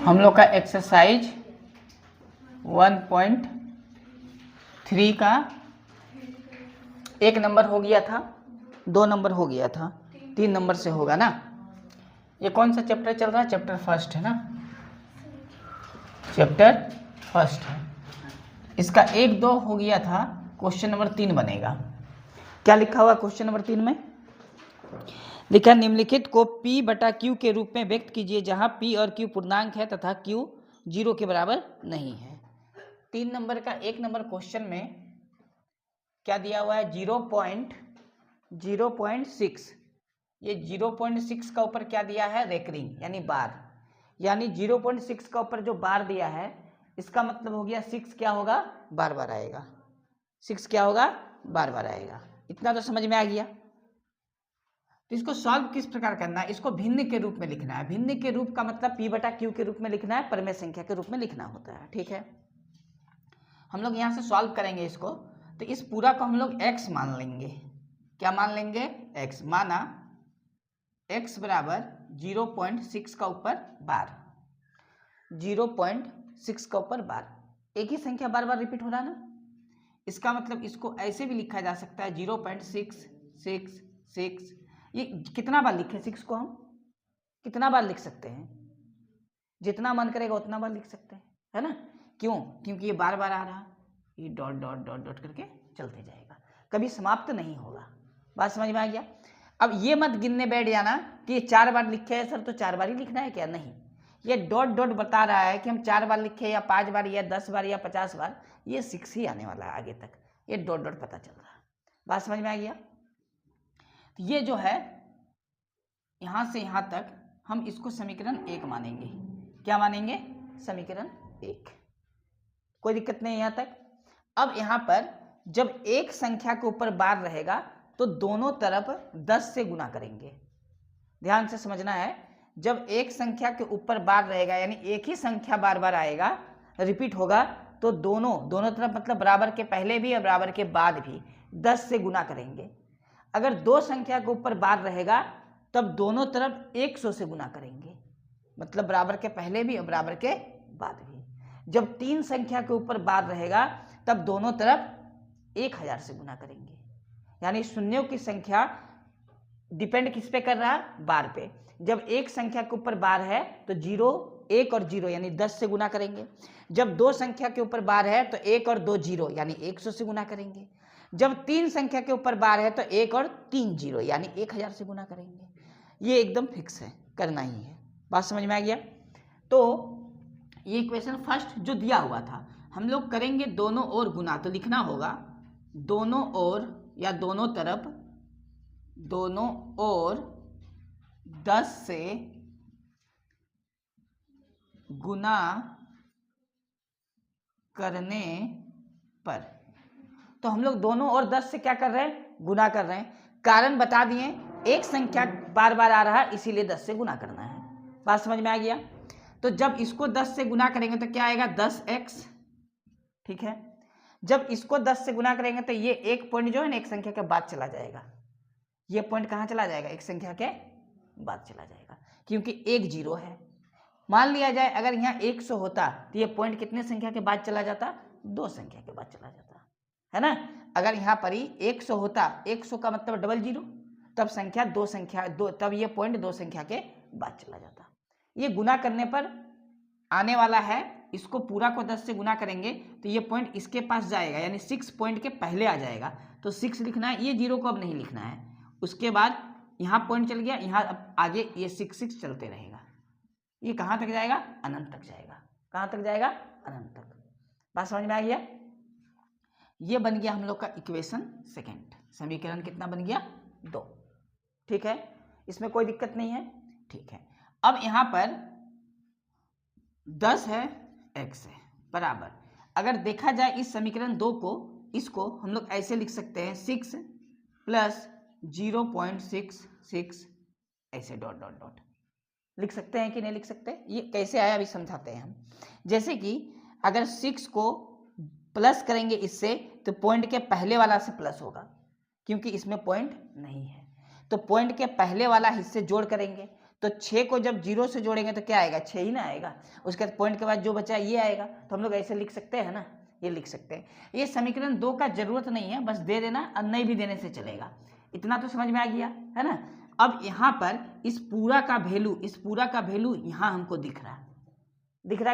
हम लोग का एक्सरसाइज 1.3 का 1 नंबर हो गया था, 2 नंबर हो गया था, 3 नंबर से होगा ना। ये कौन सा चैप्टर चल रहा है? चैप्टर फर्स्ट है ना, चैप्टर फर्स्ट है। इसका 1, 2 हो गया था, क्वेश्चन नंबर 3 बनेगा। क्या लिखा हुआ क्वेश्चन नंबर 3 में? लिखा निम्नलिखित को P बटा Q के रूप में व्यक्त कीजिए जहां P और Q पूर्णांक है तथा Q 0 के बराबर नहीं है। 3 नंबर का 1 नंबर क्वेश्चन में क्या दिया हुआ है? 0.6। ये 0.6 का ऊपर क्या दिया है? रेकरिंग यानी बार, यानी 0.6 का ऊपर जो बार दिया है इसका मतलब हो गया 6 क्या होगा? बार बार आएगा। 6 क्या होगा? बार बार आएगा। इतना तो समझ में आ गया। तो इसको सॉल्व किस प्रकार करना है? इसको भिन्न के रूप में लिखना है। भिन्न के रूप का मतलब P बटा Q के रूप में लिखना है, परिमेय संख्या के रूप में लिखना होता है। ठीक है, हम लोग यहाँ से सॉल्व करेंगे इसको। तो इस पूरा को हम लोग x मान लेंगे। क्या मान लेंगे? x। माना x बराबर 0.6 का ऊपर बार, 0.6 का ऊपर बार। एक ही संख्या बार बार रिपीट हो रहा है ना, इसका मतलब इसको ऐसे भी लिखा जा सकता है 0.666। ये कितना बार लिखे? 6 को हम कितना बार लिख सकते हैं? जितना मन करेगा उतना बार लिख सकते हैं, है ना। क्यों? क्योंकि ये बार बार आ रहा, ये डॉट डॉट डॉट डॉट करके चलते जाएगा, कभी समाप्त नहीं होगा। बात समझ में आ गया? अब ये मत गिनने बैठ जाना कि ये 4 बार लिखे है सर, तो 4 बार ही लिखना है क्या? नहीं, ये डॉट डॉट बता रहा है कि हम 4 बार लिखे या 5 बार या 10 बार या 50 बार, ये 6 ही आने वाला है आगे तक। ये डॉट डॉट पता चल रहा है। बात समझ में आ गया? ये जो है यहां से यहां तक हम इसको समीकरण 1 मानेंगे। क्या मानेंगे? समीकरण 1। कोई दिक्कत नहीं यहां तक। अब यहां पर जब एक संख्या के ऊपर बार रहेगा तो दोनों तरफ 10 से गुना करेंगे। ध्यान से समझना है, जब एक संख्या के ऊपर बार रहेगा यानी एक ही संख्या बार बार आएगा, रिपीट होगा, तो दोनों तरफ मतलब बराबर के पहले भी और बराबर के बाद भी 10 से गुना करेंगे। अगर 2 संख्या के ऊपर बार रहेगा तब दोनों तरफ 100 से गुना करेंगे, मतलब बराबर के पहले भी और बराबर के बाद भी। जब 3 संख्या के ऊपर बार रहेगा तब दोनों तरफ 1000 से गुना करेंगे। यानी शून्यों की संख्या डिपेंड किस पे कर रहा है? बार पे। जब एक संख्या के ऊपर बार है तो 0, 1 और 0 यानी 10 से गुना करेंगे। जब 2 संख्या के ऊपर बार है तो 1 और 2 0 यानी 100 से गुना करेंगे। जब 3 संख्या के ऊपर बार है तो 1 और 3 0 यानी 1000 से गुना करेंगे। ये एकदम फिक्स है, करना ही है। बात समझ में आ गया? तो ये इक्वेशन फर्स्ट जो दिया हुआ था, हम लोग करेंगे दोनों ओर गुना। तो लिखना होगा दोनों ओर या दोनों तरफ, दोनों ओर 10 से गुना करने पर। तो हम लोग दोनों ओर 10 से क्या कर रहे हैं? गुना कर रहे हैं। कारण बता दिए, एक संख्या बार बार आ रहा है इसीलिए 10 से गुना करना है। बात समझ में आ गया? तो जब इसको 10 से गुना करेंगे तो क्या आएगा? 10x। ठीक है, जब इसको 10 से गुना करेंगे तो ये एक पॉइंट जो है ना एक संख्या के बाद चला जाएगा। ये पॉइंट कहाँ चला जाएगा? एक संख्या के बाद चला जाएगा, क्योंकि 1 0 है। मान लिया जाए अगर यहाँ 100 होता तो ये पॉइंट कितने संख्या के बाद चला जाता? 2 संख्या के बाद चला जाता, है ना। अगर यहाँ पर ही 100 होता, 100 का मतलब डबल 0, तब संख्या 2 संख्या 2, तब ये पॉइंट 2 संख्या के बाद चला जाता। ये गुना करने पर आने वाला है, इसको पूरा को 10 से गुना करेंगे तो ये पॉइंट इसके पास जाएगा, यानी 6 पॉइंट के पहले आ जाएगा। तो 6 लिखना है, ये 0 को अब नहीं लिखना है। उसके बाद यहाँ पॉइंट चल गया, यहाँ अब आगे ये 6 चलते रहेगा। ये कहाँ तक जाएगा? अनंत तक जाएगा। कहाँ तक जाएगा? अनंत तक। बात समझ में आ गया? ये बन गया हम लोग का इक्वेशन सेकंड। समीकरण कितना बन गया? 2। ठीक है, इसमें कोई दिक्कत नहीं है। ठीक है, अब यहाँ पर 10 है, x है, बराबर। अगर देखा जाए इस समीकरण 2 को, इसको हम लोग ऐसे लिख सकते हैं 6 प्लस 0.66 ऐसे डॉट डॉट डॉट लिख सकते हैं कि नहीं लिख सकते? ये कैसे आया अभी समझाते हैं हम। जैसे कि अगर 6 को प्लस करेंगे इससे तो पॉइंट के पहले वाला से प्लस होगा, क्योंकि इसमें पॉइंट नहीं है। तो पॉइंट के पहले वाला हिस्से जोड़ करेंगे तो 6 को जब 0 से जोड़ेंगे तो क्या आएगा, 6 ही ना आएगा। उसके बाद पॉइंट के बाद जो बचा ये आएगा, तो हम लोग ऐसे लिख सकते हैं ना, ये लिख सकते हैं। ये समीकरण 2 का जरूरत नहीं है, बस दे देना और नहीं भी देने से चलेगा। इतना तो समझ में आ गया है ना। अब यहाँ पर इस पूरा का वैल्यू यहाँ हमको दिख रहा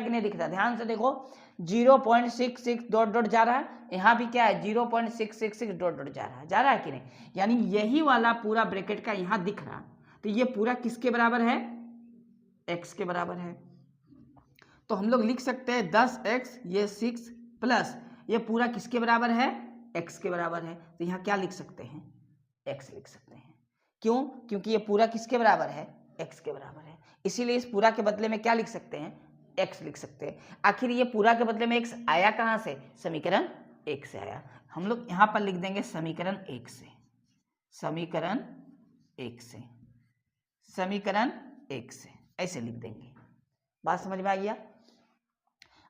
कि नहीं दिख रहा, ध्यान से देखो 0.66 डॉट डॉट जा रहा है, यहाँ भी क्या है 0.666 डॉट डॉट जा रहा है कि नहीं, यानी यही वाला पूरा ब्रैकेट का यहाँ दिख रहा। तो ये पूरा किसके बराबर है, x के बराबर है। तो हम लोग लिख सकते हैं 10x ये 6 प्लस ये पूरा किसके बराबर है, x के बराबर है। तो यहाँ क्या लिख सकते हैं, x लिख सकते हैं। क्यों, क्योंकि ये पूरा किसके बराबर है, x के बराबर है, इसीलिए इस पूरा के बदले में क्या लिख सकते हैं, x लिख सकते हैं। आखिर ये पूरा के बदले में x आया कहाँ से, समीकरण 1 से आया। हम लोग यहाँ पर लिख देंगे समीकरण 1 से, समीकरण 1 से ऐसे लिख देंगे। बात समझ में आ गया।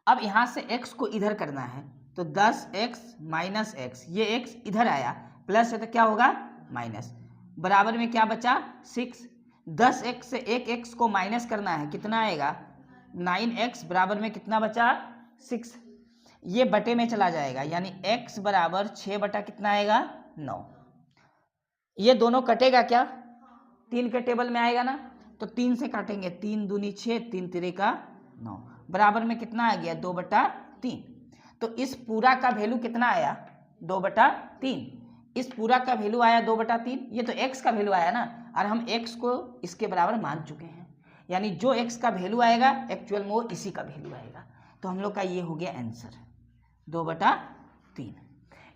अब यहाँ से x को इधर करना है, तो 10x माइनस x, ये x इधर आया, प्लस है तो क्या होगा माइनस, बराबर में क्या बचा 6। 10x से एक x को माइनस करना है, कितना आएगा 9x, बराबर में कितना बचा 6। ये बटे में चला जाएगा, यानी x बराबर 6 बटा कितना आएगा 9। ये दोनों कटेगा क्या, 3 के टेबल में आएगा ना, तो 3 से काटेंगे, 3 दूनी 6, 3 तिरे का 9, बराबर में कितना आ गया 2/3। तो इस पूरा का वैल्यू कितना आया 2/3, इस पूरा का वैल्यू आया 2/3। ये तो x का वैल्यू आया ना, और हम x को इसके बराबर मान चुके हैं, यानी जो x का वैल्यू आएगा एक्चुअल में वो इसी का वैल्यू आएगा। तो हम लोग का ये हो गया आंसर 2/3।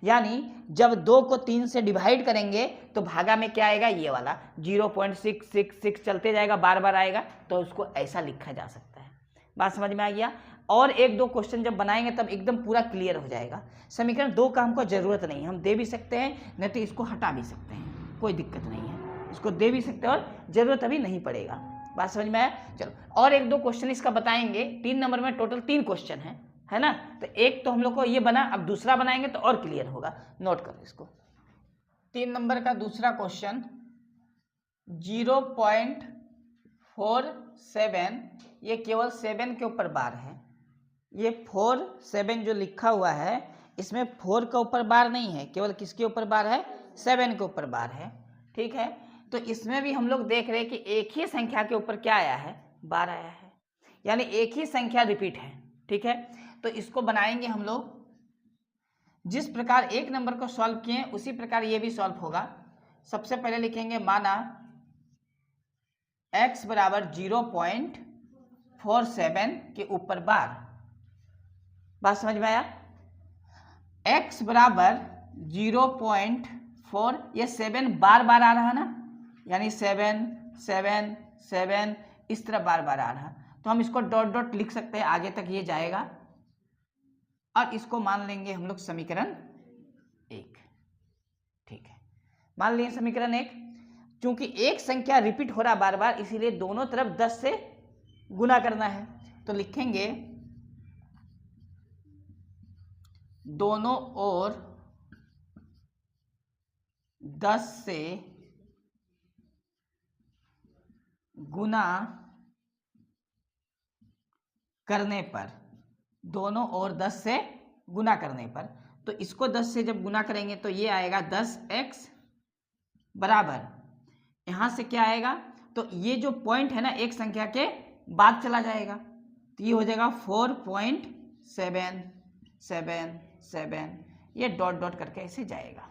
यानी जब 2 को 3 से डिवाइड करेंगे तो भागा में क्या आएगा, ये वाला 0.666 चलते जाएगा, बार बार आएगा, तो उसको ऐसा लिखा जा सकता है। बात समझ में आ गया। और 1-2 क्वेश्चन जब बनाएंगे तब एकदम पूरा क्लियर हो जाएगा। समीकरण 2 का हमको जरूरत नहीं है, हम दे भी सकते हैं, नहीं तो इसको हटा भी सकते हैं, कोई दिक्कत नहीं है, इसको दे भी सकते हैं और जरूरत अभी नहीं पड़ेगा। बात समझ में आया। चलो और 1-2 क्वेश्चन इसका बताएंगे। 3 नंबर में टोटल 3 क्वेश्चन है ना, तो एक तो हम लोग को ये बना, अब दूसरा बनाएंगे तो और क्लियर होगा। नोट करो इसको। 3 नंबर का दूसरा क्वेश्चन 0.47, ये केवल 7 के ऊपर बार है। ये 4 7 जो लिखा हुआ है इसमें 4 के ऊपर बार नहीं है, केवल किसके ऊपर बार है, 7 के ऊपर बार है। ठीक है, तो इसमें भी हम लोग देख रहे हैं कि एक ही संख्या के ऊपर क्या आया है, बार आया है, यानी एक ही संख्या रिपीट है। ठीक है, तो इसको बनाएंगे हम लोग, जिस प्रकार 1 नंबर को सॉल्व किए उसी प्रकार ये भी सॉल्व होगा। सबसे पहले लिखेंगे माना x बराबर 0.47 के ऊपर बार। बात समझ में आया। x बराबर 0.4, ये 7 बार बार आ रहा है ना, यानी 7 7 7 इस तरह बार बार आ रहा, तो हम इसको डॉट डॉट लिख सकते हैं, आगे तक ये जाएगा और इसको मान लेंगे हम लोग समीकरण 1। ठीक है, मान लिए समीकरण 1। क्योंकि एक संख्या रिपीट हो रहा बार बार, इसीलिए दोनों तरफ 10 से गुना करना है, तो लिखेंगे दोनों ओर 10 से गुना करने पर, दोनों ओर 10 से गुना करने पर, तो इसको 10 से जब गुना करेंगे तो ये आएगा 10x बराबर, यहाँ से क्या आएगा, तो ये जो पॉइंट है ना एक संख्या के बाद चला जाएगा, तो ये हो जाएगा 4.777, ये डॉट डॉट करके ऐसे जाएगा।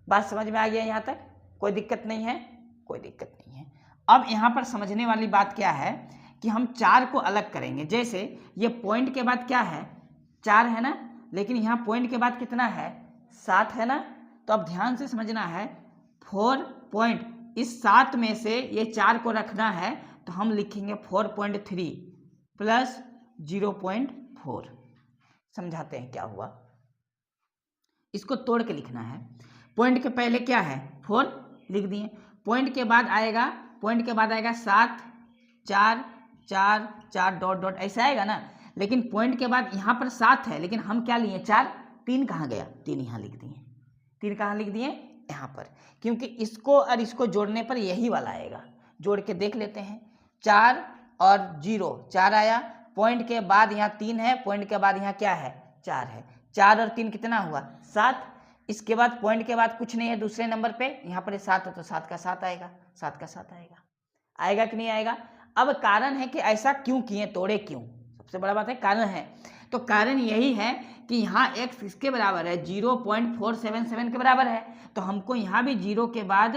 बात समझ में आ गया यहाँ तक, कोई दिक्कत नहीं है, कोई दिक्कत नहीं है। अब यहाँ पर समझने वाली बात क्या है कि हम 4 को अलग करेंगे। जैसे ये पॉइंट के बाद क्या है 4 है ना, लेकिन यहाँ पॉइंट के बाद कितना है 7 है ना, तो अब ध्यान से समझना है 4 पॉइंट, इस 7 में से ये 4 को रखना है, तो हम लिखेंगे 4.3 प्लस 0.4। समझाते हैं क्या हुआ, इसको तोड़ के लिखना है। पॉइंट के पहले क्या है 4 लिख दिए, पॉइंट के बाद आएगा 7 4 4 4 डॉट डॉट ऐसा आएगा ना, लेकिन पॉइंट के बाद यहाँ पर 7 है, लेकिन हम क्या लिए 4, 3 कहाँ गया, 3 यहाँ लिख दिए, 3 कहाँ लिख दिए यहाँ पर, क्योंकि इसको और इसको जोड़ने पर यही वाला आएगा, जोड़ के देख लेते हैं। 4 और 0, 4 आया, पॉइंट के बाद यहाँ 3 है, पॉइंट के बाद यहाँ क्या है 4 है, 4 और 3 कितना हुआ 7। इसके बाद पॉइंट के बाद कुछ नहीं है दूसरे नंबर पे, यहाँ पर 7 है तो 7 का 7 आएगा, 7 का 7 आएगा। आएगा कि नहीं आएगा? अब कारण है कि ऐसा क्यों किए, तोड़े क्यों, सबसे बड़ा बात है कारण है। तो कारण यही है कि यहाँ x किसके बराबर है 0.477 के बराबर है, तो हमको यहाँ भी 0 के बाद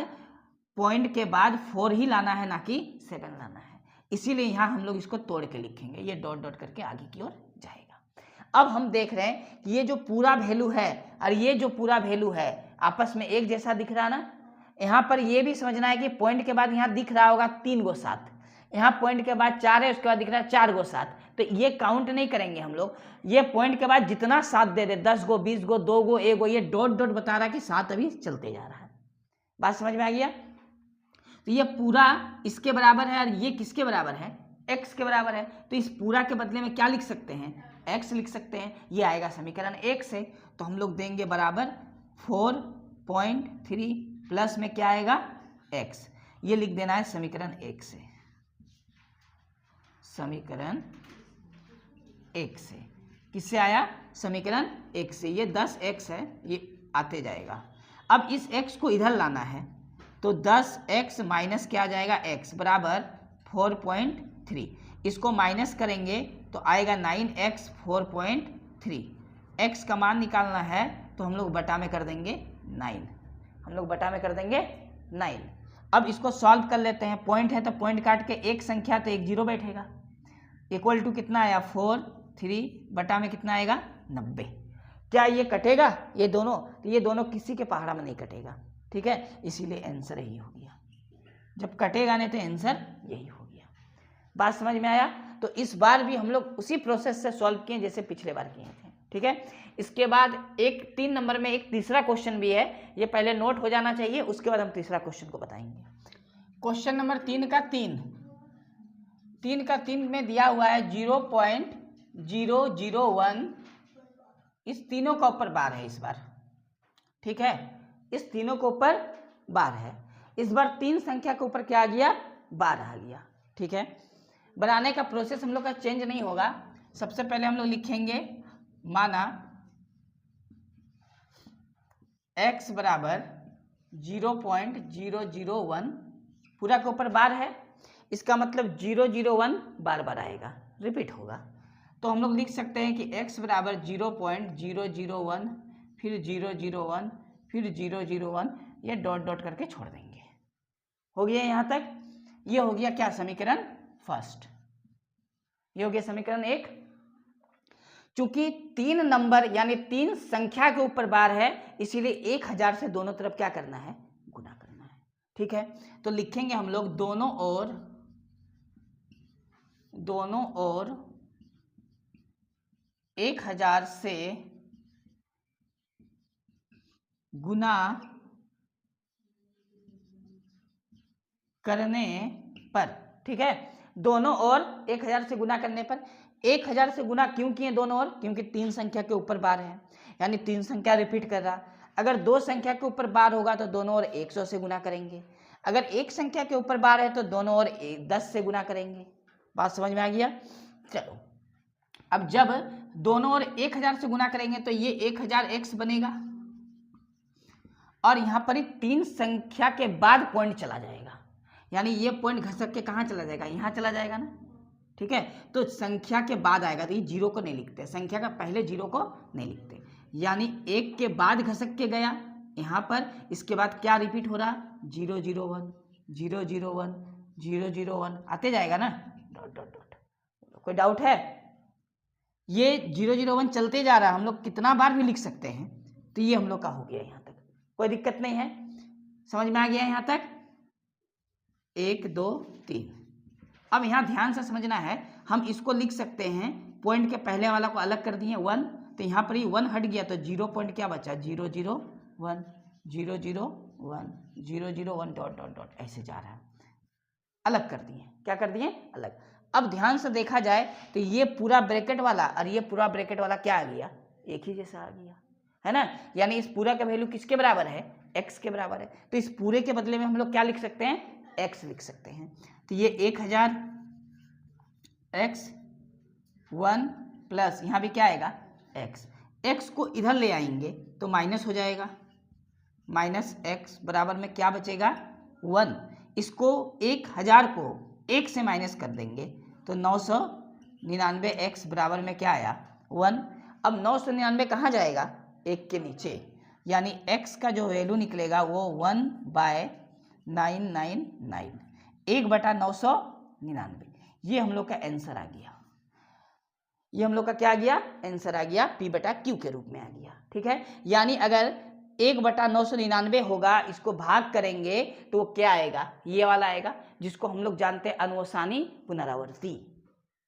पॉइंट के बाद 4 ही लाना है, ना कि 7 लाना है। इसीलिए यहाँ हम लोग इसको तोड़ के लिखेंगे, ये डॉट डॉट करके आगे की ओर जाएगा। अब हम देख रहे हैं कि ये जो पूरा वैल्यू है और ये जो पूरा वैल्यू है आपस में एक जैसा दिख रहा ना। यहाँ पर ये भी समझना है कि पॉइंट के बाद यहाँ दिख रहा होगा 3 गो 7, यहाँ पॉइंट के बाद 4 है, उसके बाद दिख रहा है 4 गो 7, तो ये काउंट नहीं करेंगे हम लोग। ये पॉइंट के बाद जितना 7 दे दे, 10 गो 20 गो 2 गो 1 गो, ये डॉट डॉट बता रहा है कि 7 अभी चलते जा रहा है। बात समझ में आ गया? तो ये पूरा इसके बराबर है और ये किसके बराबर है x के बराबर है, तो इस पूरा के बदले में क्या लिख सकते हैं x लिख सकते हैं। ये आएगा समीकरण 1 से, तो हम लोग देंगे बराबर 4.3 प्लस में क्या आएगा x, ये लिख देना है समीकरण 1 से, समीकरण 1 से। किससे आया समीकरण 1 से, ये 10x है, ये आते जाएगा। अब इस x को इधर लाना है, तो 10x माइनस क्या आ जाएगा x बराबर 4.3, इसको माइनस करेंगे तो आएगा 9x 4.3। x का मान निकालना है तो हम लोग बटा में कर देंगे 9, हम लोग बटा में कर देंगे 9। अब इसको सॉल्व कर लेते हैं, पॉइंट है तो पॉइंट काट के एक संख्या तो एक जीरो बैठेगा, इक्वल टू कितना आया 4, 3 बटा में कितना आएगा 90। क्या ये कटेगा ये दोनों? तो ये दोनों किसी के पहाड़ा में नहीं कटेगा, ठीक है, इसीलिए आंसर यही हो गया। जब कटेगा नहीं तो आंसर यही हो गया। बात समझ में आया? तो इस बार भी हम लोग उसी प्रोसेस से सॉल्व किए जैसे पिछले बार किए थे, ठीक है। इसके बाद एक 3 नंबर में एक तीसरा क्वेश्चन भी है, ये पहले नोट हो जाना चाहिए, उसके बाद हम तीसरा क्वेश्चन को बताएंगे। क्वेश्चन नंबर 3 का 3 में दिया हुआ है 0.001, इस तीनों का ऊपर बार है इस बार, ठीक है, इस तीनों के ऊपर बार है। इस बार 3 संख्या के ऊपर क्या आ गया बार आ गया, ठीक है। बनाने का प्रोसेस हम लोग का चेंज नहीं होगा। सबसे पहले हम लोग लिखेंगे माना x बराबर 0.001, पूरा के ऊपर बार है, इसका मतलब 001 बार बार आएगा, रिपीट होगा। तो हम लोग लिख सकते हैं कि x बराबर 0.001 फिर 001 फिर 001, ये डॉट डॉट करके छोड़ देंगे। हो गया यहाँ तक? ये हो गया क्या समीकरण फर्स्ट, ये हो गया समीकरण 1। चूंकि 3 नंबर यानी 3 संख्या के ऊपर बार है, इसीलिए 1000 से दोनों तरफ क्या करना है गुना करना है, ठीक है। तो लिखेंगे हम लोग दोनों ओर 1000 से गुना करने पर, ठीक है, दोनों ओर 1000 से गुना करने पर। 1000 से गुना क्यों किए दोनों ओर? क्योंकि 3 संख्या के ऊपर बार है, यानी 3 संख्या रिपीट कर रहा। अगर 2 संख्या के ऊपर बार होगा तो दोनों ओर 100 से गुना करेंगे। अगर 1 संख्या के ऊपर बार है तो दोनों ओर 10 से गुना करेंगे। बात समझ में आ गया? चलो, अब जब दोनों ओर 1000 से गुना करेंगे तो ये 1000x बनेगा, और यहाँ पर ही 3 संख्या के बाद पॉइंट चला जाएगा, यानी ये पॉइंट घसक के कहाँ चला जाएगा, यहाँ चला जाएगा ना, ठीक है। तो संख्या के बाद आएगा, तो ये 0 को नहीं लिखते, संख्या का पहले 0 को नहीं लिखते, यानी 1 के बाद घसक के गया यहाँ पर, इसके बाद क्या रिपीट हो रहा 001 001 001 आते जाएगा ना, डॉट डॉट डॉट। कोई डाउट है? ये 001 चलते जा रहा है, हम लोग कितना बार भी लिख सकते हैं। तो ये हम लोग का हो गया यहाँ तक, कोई दिक्कत नहीं है, समझ में आ गया यहाँ तक? 1 2 3। अब यहाँ ध्यान से समझना है, हम इसको लिख सकते हैं, पॉइंट के पहले वाला को अलग कर दिए 1, तो यहाँ पर ही 1 हट गया, तो 0 पॉइंट क्या बचा 001 001 001 डॉट डॉट डॉट ऐसे जा रहा है, अलग कर दिए। क्या कर दिए? अलग। अब ध्यान से देखा जाए तो ये पूरा ब्रैकेट वाला और ये पूरा ब्रैकेट वाला क्या आ गया, एक ही जैसा आ गया, है ना। यानी इस पूरा का वैल्यू किसके बराबर है, x के बराबर है। तो इस पूरे के बदले में हम लोग क्या लिख सकते हैं, x लिख सकते हैं। तो ये 1000 x 1 प्लस यहाँ भी क्या आएगा x। x को इधर ले आएंगे तो माइनस हो जाएगा, माइनस x बराबर में क्या बचेगा 1। इसको 1000 को 1 से माइनस कर देंगे तो 999 x बराबर में क्या आया 1। अब 999 कहाँ जाएगा 1 के नीचे, यानी x का जो वैल्यू निकलेगा वो 1/999, 1/999। ये हम लोग का आंसर आ गया, ये हम लोग का क्या आ गया आंसर आ गया, p/q के रूप में आ गया। ठीक है, यानी अगर 1/999 होगा, इसको भाग करेंगे तो वो क्या आएगा, ये वाला आएगा, जिसको हम लोग जानते हैं अनुसानी पुनरावर्ती,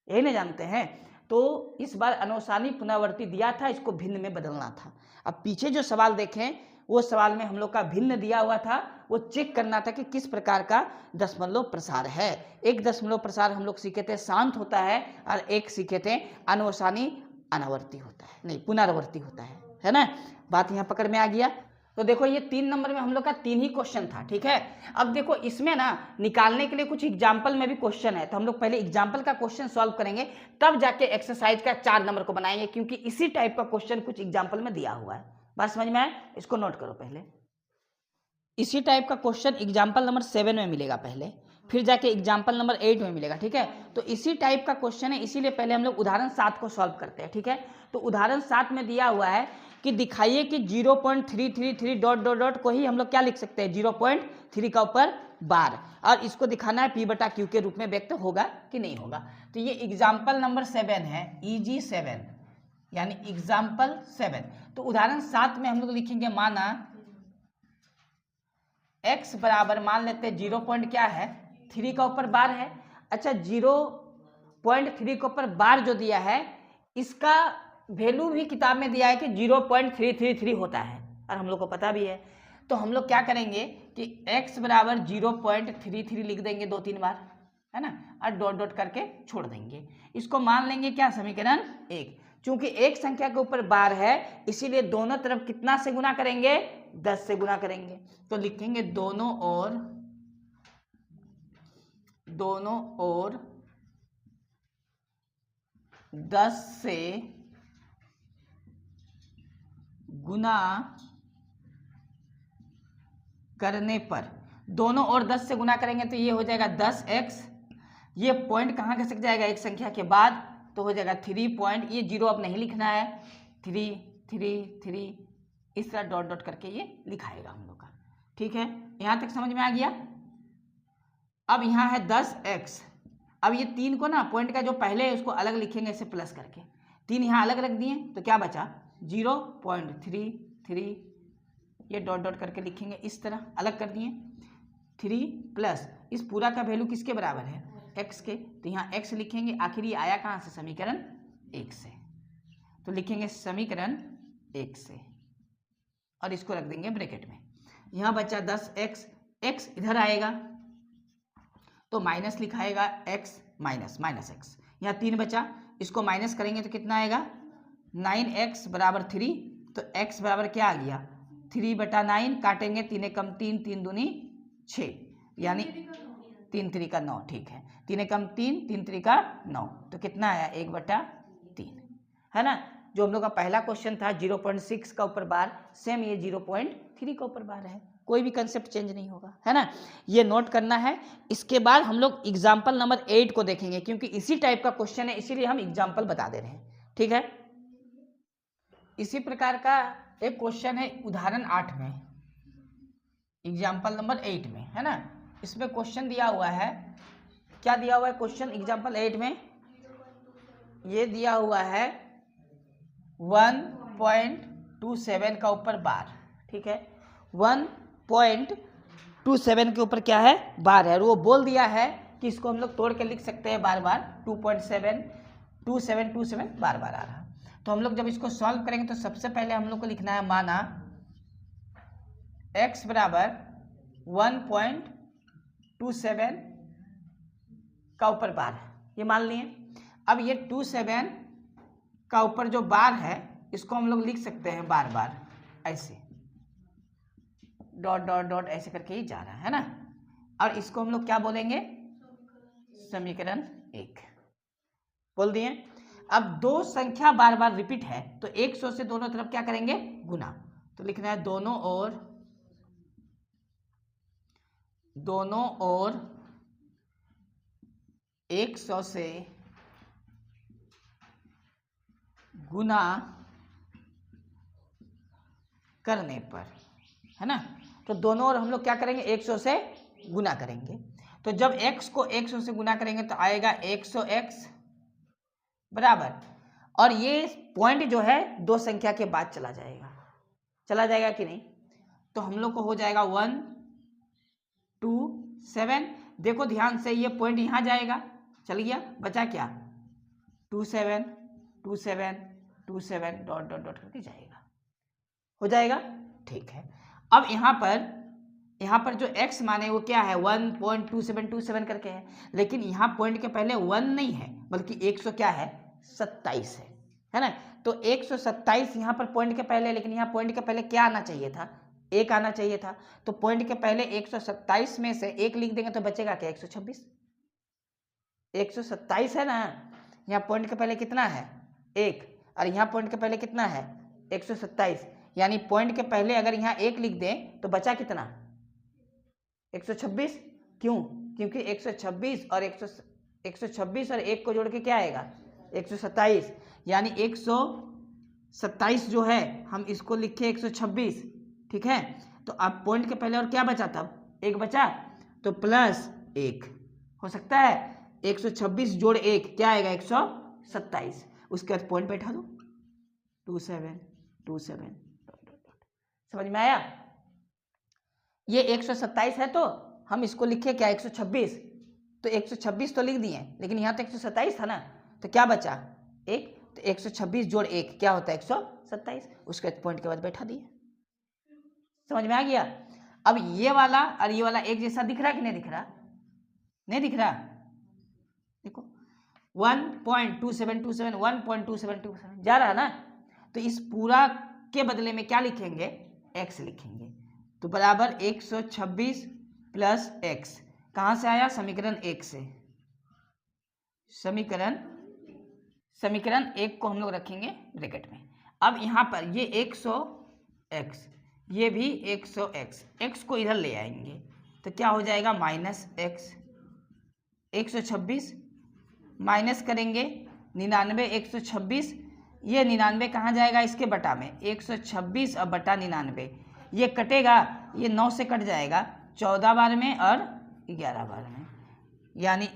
यही ना जानते हैं। तो इस बार अनुसानी पुनरावर्ती दिया था, इसको भिन्न में बदलना था। अब पीछे जो सवाल देखें वो सवाल में हम लोग का भिन्न दिया हुआ था, वो चेक करना था कि किस प्रकार का दशमलव प्रसार है। एक दशमलव प्रसार हम लोग सीखे थे शांत होता है, और एक सीखे थे अनुसानी अनावर्ती होता है, नहीं पुनरावर्ती होता है ना। बात यहाँ पकड़ में आ गया। तो देखो ये 3 नंबर में हम लोग का 3 ही क्वेश्चन था। ठीक है, अब देखो इसमें ना निकालने के लिए कुछ एग्जाम्पल में भी क्वेश्चन है, तो हम लोग पहले एग्जाम्पल का क्वेश्चन सॉल्व करेंगे, तब जाके एक्सरसाइज का 4 नंबर को बनाएंगे, क्योंकि इसी टाइप का क्वेश्चन कुछ एग्जाम्पल में दिया हुआ है। बात समझ में आए, इसको नोट करो। पहले इसी टाइप का क्वेश्चन एग्जाम्पल नंबर 7 में मिलेगा पहले, फिर जाके एग्जाम्पल नंबर 8 में मिलेगा। ठीक है, तो इसी टाइप का क्वेश्चन है, इसीलिए पहले हम लोग उदाहरण 7 को सॉल्व करते हैं। ठीक है, तो उदाहरण 7 में दिया हुआ है कि दिखाइए कि 0.333 डॉट डॉट डॉट को ही हम लोग क्या लिख सकते हैं 0.3 का ऊपर बार, और इसको दिखाना है p/q के रूप में व्यक्त होगा कि नहीं होगा। तो ये एग्जाम्पल नंबर 7 है, EG7 यानी एग्जाम्पल 7। तो उदाहरण 7 में हम लोग लिखेंगे, माना x बराबर मान लेते हैं 0 पॉइंट क्या है 3 का ऊपर बार है। अच्छा 0.3 के ऊपर बार जो दिया है, इसका वैल्यू भी किताब में दिया है कि 0.333 होता है, और हम लोग को पता भी है। तो हम लोग क्या करेंगे कि x बराबर 0.33 लिख देंगे 2-3 बार, है ना, और डॉट डॉट करके छोड़ देंगे। इसको मान लेंगे क्या समीकरण 1। चूंकि एक संख्या के ऊपर बार है, इसीलिए दोनों तरफ कितना से गुना करेंगे 10 से गुना करेंगे। तो लिखेंगे दोनों ओर 10 से गुना करने पर, दोनों ओर 10 से गुना करेंगे तो ये हो जाएगा 10x, ये पॉइंट कहाँ खसक जाएगा एक संख्या के बाद, तो हो जाएगा 3 पॉइंट, ये 0 अब नहीं लिखना है, 3 3 3 इस तरह डॉट डॉट करके ये लिखाएगा हम लोग का। ठीक है, यहाँ तक समझ में आ गया। अब यहाँ है 10x, अब ये 3 को ना पॉइंट का जो पहले है उसको अलग लिखेंगे ऐसे प्लस करके, 3 यहाँ अलग रख दिए तो क्या बचा 0.33, ये डॉट डॉट करके लिखेंगे, इस तरह अलग कर दिए। 3 प्लस इस पूरा का वैल्यू किसके बराबर है x के, तो यहाँ x लिखेंगे। आखिर ये आया कहाँ से समीकरण 1 से, तो लिखेंगे समीकरण 1 से, और इसको रख देंगे ब्रैकेट में। यहाँ बचा 10x, x इधर आएगा तो माइनस लिखाएगा x माइनस x, यहाँ 3 बचा, इसको माइनस करेंगे तो कितना आएगा 9x बराबर 3, तो x बराबर क्या आ गया 3/9, काटेंगे 3 कम 3, 3 दूनी 6, यानी 3 3 का 9। ठीक है, 3 कम 3, 3 3 का 9, तो कितना आया 1/3, है ना। जो हम लोग का पहला क्वेश्चन था 0.6 का ऊपर बार, सेम ये 0.3 का ऊपर बार है, कोई भी कंसेप्ट चेंज नहीं होगा, है ना, ये नोट करना है। इसके बाद हम लोग एग्जाम्पल नंबर 8 को देखेंगे, क्योंकि इसी टाइप का क्वेश्चन है, इसीलिए हम एग्जाम्पल बता दे रहे हैं। ठीक है, इसी प्रकार का एक क्वेश्चन है उदाहरण 8 में, एग्जाम्पल नंबर 8 में, है ना। इसमें क्वेश्चन दिया हुआ है, क्या दिया हुआ है क्वेश्चन एग्जाम्पल 8 में, ये दिया हुआ है 1.27 का ऊपर बार। ठीक है, 1.27 के ऊपर क्या है बार है, और वो बोल दिया है कि इसको हम लोग तोड़ के लिख सकते हैं बार बार, 2.72727 बार बार आ रहा। तो हम लोग जब इसको सॉल्व करेंगे तो सबसे पहले हम लोग को लिखना है, माना x बराबर 1.27 का ऊपर बार है, ये मान लिए। अब ये 27 का ऊपर जो बार है इसको हम लोग लिख सकते हैं बार बार ऐसे, डॉट डॉट डॉट ऐसे करके ही जा रहा है ना। और इसको हम लोग क्या बोलेंगे, समीकरण 1 बोल दिए। अब दो संख्या बार बार रिपीट है तो 100 से दोनों तरफ क्या करेंगे, गुना। तो लिखना है दोनों ओर 100 से गुना करने पर, है ना। तो दोनों ओर हम लोग क्या करेंगे, 100 से गुना करेंगे। तो जब x को 100 से गुना करेंगे तो आएगा 100x बराबर, और ये पॉइंट जो है दो संख्या के बाद चला जाएगा कि नहीं। तो हम लोग को हो जाएगा 1 2 7। देखो ध्यान से, ये पॉइंट यहाँ जाएगा, चल गया, बचा क्या 2 7 2 7 2 7 डॉट डॉट डॉट करके जाएगा, हो जाएगा, ठीक है। अब यहाँ पर जो x माने वो क्या है, 1.2727 करके है, लेकिन यहाँ पॉइंट के पहले 1 नहीं है बल्कि 100 क्या है, 27 है ना। तो 127 यहाँ पर पॉइंट के पहले, लेकिन यहाँ पॉइंट के पहले क्या आना चाहिए था, 1 आना चाहिए था। तो पॉइंट के पहले 127 में से 1 लिख देंगे तो बचेगा क्या, 126। 127 है ना, यहाँ पॉइंट के पहले कितना है 1, और यहाँ पॉइंट के पहले कितना है 127, यानी पॉइंट के पहले अगर यहाँ 1 लिख दें तो बचा कितना 126। क्यों, क्योंकि 126 और 126 और 1 को जोड़ के क्या आएगा 127, यानी 127 जो है हम इसको लिखे 126, ठीक है। तो अब पॉइंट के पहले और क्या बचा, तब 1 बचा, तो प्लस 1 हो सकता है, 126 जोड़ 1 क्या आएगा 127। उसके बाद पॉइंट बैठा दो 27 समझ में आया। ये 127 है तो हम इसको लिखे क्या 126, तो 126 तो लिख दिए, लेकिन यहाँ तो 127 था ना, तो क्या बचा 1, तो 126 जोड़ 1 क्या होता है 127। उसके बाद पॉइंट के बाद बैठा दिए, समझ में आ गया। अब ये वाला और ये वाला एक जैसा दिख रहा कि नहीं दिख रहा, नहीं दिख रहा, देखो 1.2727 1.2727 जा रहा ना। तो इस पूरा के बदले में क्या लिखेंगे, x लिखेंगे। तो बराबर 126 प्लस x, कहाँ से आया, समीकरण 1 से। समीकरण 1 को हम लोग रखेंगे ब्रैकेट में। अब यहाँ पर ये 100x, ये भी 100x, x को इधर ले आएंगे तो क्या हो जाएगा माइनस x, 126 माइनस करेंगे 99, 126, ये 99 कहाँ जाएगा, इसके बटा में, 126 और बटा 99, ये कटेगा, ये 9 से कट जाएगा 14 बार में और 11 बार में, यानी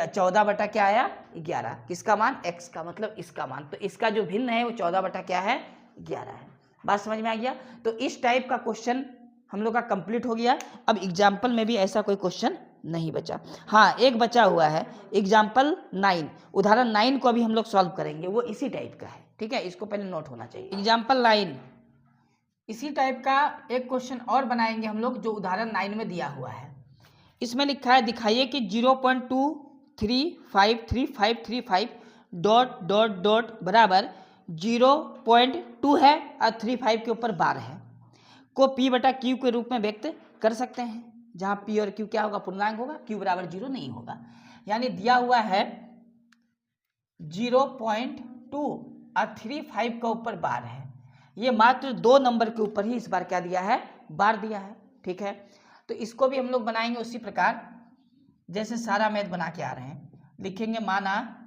14 बटा क्या आया 11, किसका मान, x का, मतलब इसका मान। तो इसका जो भिन्न है वो 14 बटा क्या है 11 है। बात समझ में आ गया। तो इस टाइप का क्वेश्चन हम लोग का कंप्लीट हो गया। अब एग्जाम्पल में भी ऐसा कोई क्वेश्चन नहीं बचा, हाँ एक बचा हुआ है, एग्जाम्पल 9, उदाहरण 9 को अभी हम लोग सॉल्व करेंगे, वो इसी टाइप का है, ठीक है, इसको पहले नोट होना चाहिए। एग्जाम्पल 9 इसी टाइप का एक क्वेश्चन और बनाएंगे हम लोग, जो उदाहरण 9 में दिया हुआ है। इसमें लिखा है, दिखाइए कि 0.2353535 डॉट डॉट डॉट बराबर 0.2 है और 35 के ऊपर बार है, को p बटा q के रूप में व्यक्त कर सकते हैं, जहाँ p और q क्या होगा, पूर्णांक होगा, q बराबर 0 नहीं होगा। यानी दिया हुआ है 0.2 और 35 का ऊपर बार है, ये मात्र 2 नंबर के ऊपर ही इस बार क्या दिया है, बार दिया है, ठीक है। तो इसको भी हम लोग बनाएंगे उसी प्रकार जैसे सारा मैथ बना के आ रहे हैं। लिखेंगे माना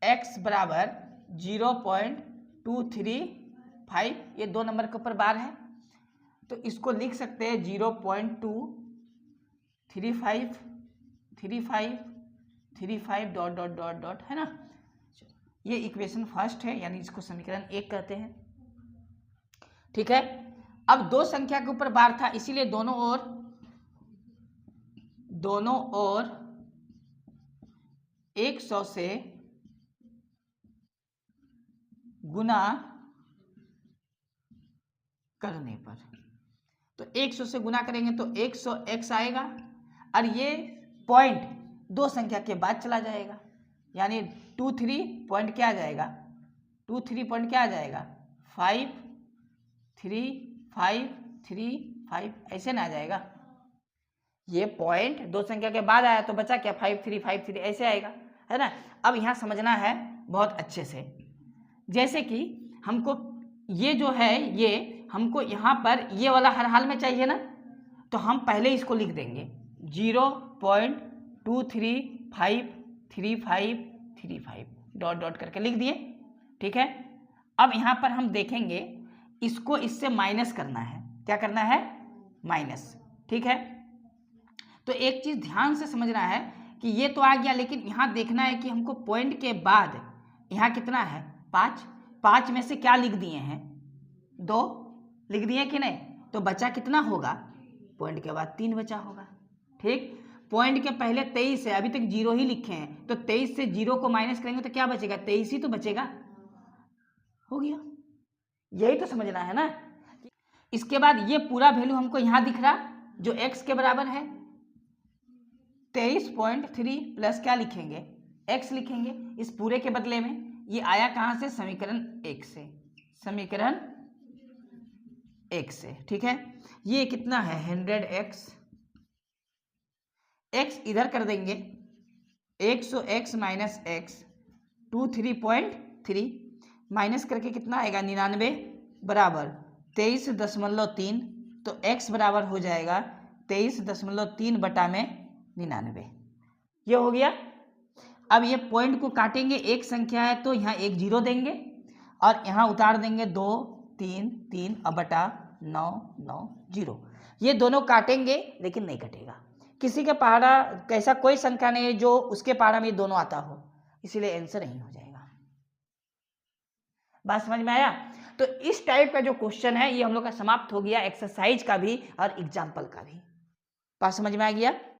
x बराबर 0.235, ये 2 नंबर के ऊपर बार है, तो इसको लिख सकते हैं 0.23535 डॉट डॉट डॉट डॉट, है ना। ये इक्वेशन फर्स्ट है, यानी इसको समीकरण 1 कहते हैं, ठीक है। अब 2 संख्या के ऊपर बार था, इसीलिए दोनों ओर 100 से गुना करने पर, तो 100 से गुना करेंगे तो 100x आएगा, और ये पॉइंट 2 संख्या के बाद चला जाएगा, यानी 23 पॉइंट क्या आ जाएगा, 23 पॉइंट क्या आ जाएगा 5 3 5 3 5, ऐसे ना आ जाएगा, ये पॉइंट दो संख्या के बाद आया तो बचा क्या 5353 ऐसे आएगा, है ना। अब यहाँ समझना है बहुत अच्छे से, जैसे कि हमको ये जो है ये हमको यहाँ पर ये वाला हर हाल में चाहिए ना, तो हम पहले इसको लिख देंगे 0.23535 डॉट डॉट करके लिख दिए, ठीक है। अब यहाँ पर हम देखेंगे इसको इससे माइनस करना है, क्या करना है, माइनस, ठीक है। तो एक चीज ध्यान से समझना है कि ये तो आ गया, लेकिन यहाँ देखना है कि हमको पॉइंट के बाद यहाँ कितना है 5, 5 में से क्या लिख दिए हैं 2 लिख दिए कि नहीं, तो बचा कितना होगा, पॉइंट के बाद 3 बचा होगा, ठीक। पॉइंट के पहले 23 है, अभी तक 0 ही लिखे हैं, तो 23 से 0 को माइनस करेंगे तो क्या बचेगा, 23 ही तो बचेगा, हो गया। यही तो समझना है ना। इसके बाद ये पूरा वैल्यू हमको यहाँ दिख रहा जो x के बराबर है 23.3 प्लस क्या लिखेंगे, x लिखेंगे इस पूरे के बदले में। ये आया कहाँ से, समीकरण 1 से, समीकरण 1 से, ठीक है। ये कितना है 100x, x इधर कर देंगे 100x माइनस x 23.3 माइनस करके कितना आएगा 99 बराबर 23.3, तो x बराबर हो जाएगा 23.3 बटा में 99, ये हो गया। अब ये पॉइंट को काटेंगे, एक संख्या है तो यहाँ एक 0 देंगे और यहाँ उतार देंगे 2 3 3 अब बटा 9 9 0, ये दोनों काटेंगे लेकिन नहीं कटेगा। किसी के पहाड़ा कैसा कोई संख्या नहीं है जो उसके पहाड़ा में ये दोनों आता हो, इसीलिए आंसर नहीं हो जाएगा। बात समझ में आया। तो इस टाइप का जो क्वेश्चन है ये हम लोग का समाप्त हो गया, एक्सरसाइज का भी और एग्जाम्पल का भी। बात समझ में आ गया।